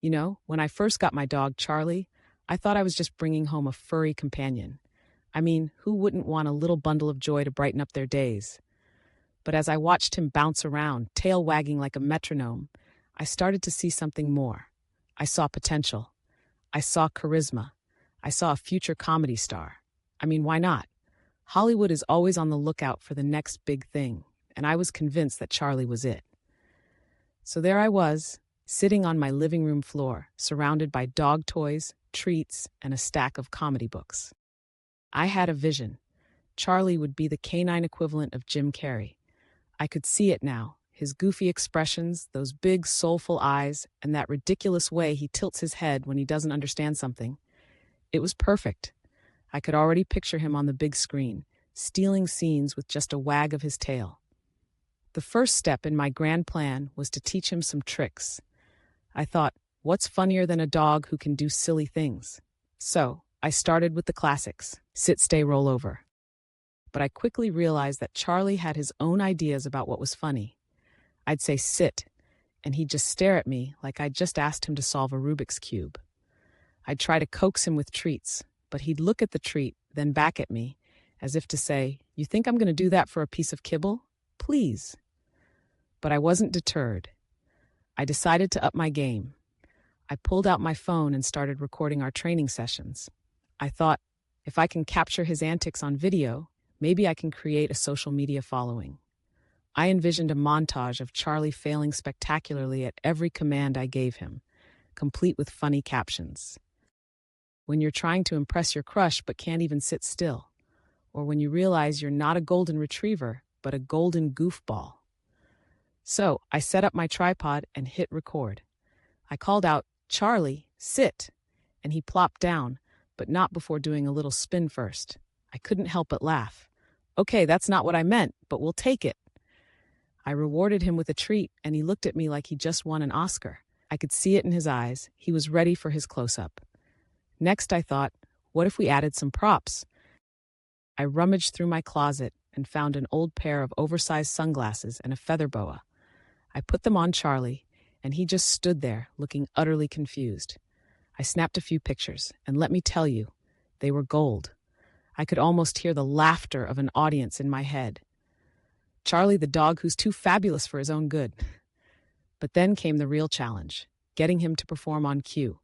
You know, when I first got my dog, Charlie, I thought I was just bringing home a furry companion. I mean, who wouldn't want a little bundle of joy to brighten up their days? But as I watched him bounce around, tail wagging like a metronome, I started to see something more. I saw potential. I saw charisma. I saw a future comedy star. I mean, why not? Hollywood is always on the lookout for the next big thing, and I was convinced that Charlie was it. So there I was, sitting on my living room floor, surrounded by dog toys, treats, and a stack of comedy books. I had a vision. Charlie would be the canine equivalent of Jim Carrey. I could see it now, his goofy expressions, those big, soulful eyes, and that ridiculous way he tilts his head when he doesn't understand something. It was perfect. I could already picture him on the big screen, stealing scenes with just a wag of his tail. The first step in my grand plan was to teach him some tricks. I thought, what's funnier than a dog who can do silly things? So, I started with the classics: sit, stay, roll over. But I quickly realized that Charlie had his own ideas about what was funny. I'd say sit, and he'd just stare at me like I'd just asked him to solve a Rubik's Cube. I'd try to coax him with treats, but he'd look at the treat, then back at me, as if to say, "You think I'm going to do that for a piece of kibble? Please." But I wasn't deterred. I decided to up my game. I pulled out my phone and started recording our training sessions. I thought, if I can capture his antics on video, maybe I can create a social media following. I envisioned a montage of Charlie failing spectacularly at every command I gave him, complete with funny captions. When you're trying to impress your crush but can't even sit still, or when you realize you're not a golden retriever, but a golden goofball. So I set up my tripod and hit record. I called out, "Charlie, sit," and he plopped down, but not before doing a little spin first. I couldn't help but laugh. "Okay, that's not what I meant, but we'll take it." I rewarded him with a treat, and he looked at me like he just won an Oscar. I could see it in his eyes. He was ready for his close-up. Next, I thought, what if we added some props? I rummaged through my closet and found an old pair of oversized sunglasses and a feather boa. I put them on Charlie, and he just stood there, looking utterly confused. I snapped a few pictures, and let me tell you, they were gold. I could almost hear the laughter of an audience in my head. Charlie, the dog who's too fabulous for his own good. But then came the real challenge, getting him to perform on cue.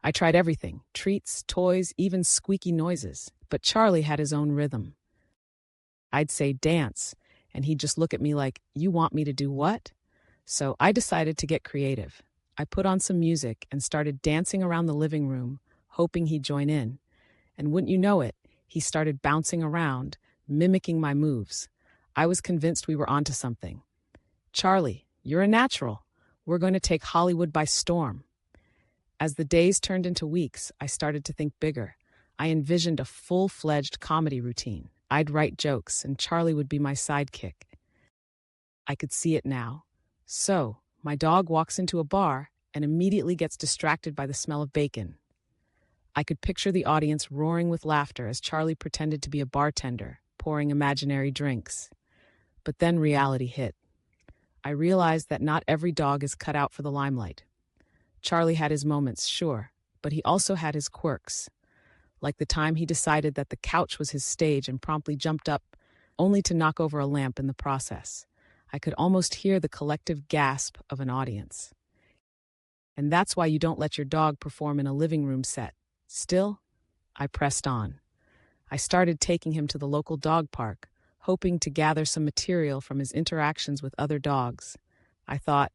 I tried everything, treats, toys, even squeaky noises, but Charlie had his own rhythm. I'd say dance, and he'd just look at me like, "You want me to do what?" So I decided to get creative. I put on some music and started dancing around the living room, hoping he'd join in. And wouldn't you know it, he started bouncing around, mimicking my moves. I was convinced we were onto something. "Charlie, you're a natural. We're going to take Hollywood by storm." As the days turned into weeks, I started to think bigger. I envisioned a full-fledged comedy routine. I'd write jokes, and Charlie would be my sidekick. I could see it now. So, my dog walks into a bar and immediately gets distracted by the smell of bacon. I could picture the audience roaring with laughter as Charlie pretended to be a bartender, pouring imaginary drinks. But then reality hit. I realized that not every dog is cut out for the limelight. Charlie had his moments, sure, but he also had his quirks. Like the time he decided that the couch was his stage and promptly jumped up, only to knock over a lamp in the process. I could almost hear the collective gasp of an audience. And that's why you don't let your dog perform in a living room set. Still, I pressed on. I started taking him to the local dog park, hoping to gather some material from his interactions with other dogs. I thought,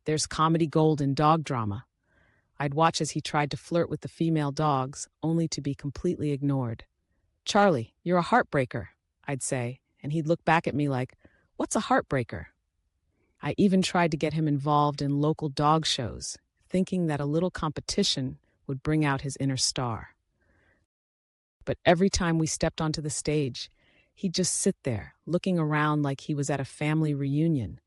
there's comedy gold in dog drama. I'd watch as he tried to flirt with the female dogs, only to be completely ignored. "Charlie, you're a heartbreaker," I'd say, and he'd look back at me like, "What's a heartbreaker?" I even tried to get him involved in local dog shows, thinking that a little competition would bring out his inner star. But every time we stepped onto the stage, he'd just sit there, looking around like he was at a family reunion.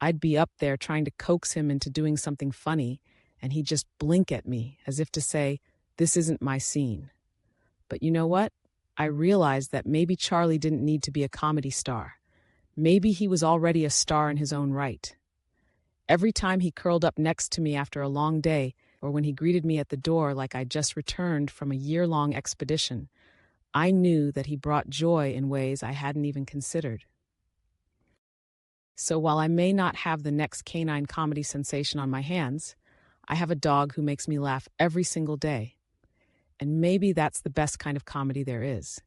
I'd be up there trying to coax him into doing something funny, and he'd just blink at me as if to say, "This isn't my scene." But you know what? I realized that maybe Charlie didn't need to be a comedy star. Maybe he was already a star in his own right. Every time he curled up next to me after a long day, or when he greeted me at the door like I'd just returned from a year-long expedition, I knew that he brought joy in ways I hadn't even considered. So while I may not have the next canine comedy sensation on my hands, I have a dog who makes me laugh every single day. And maybe that's the best kind of comedy there is.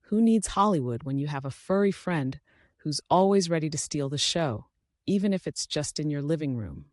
Who needs Hollywood when you have a furry friend who's always ready to steal the show, even if it's just in your living room?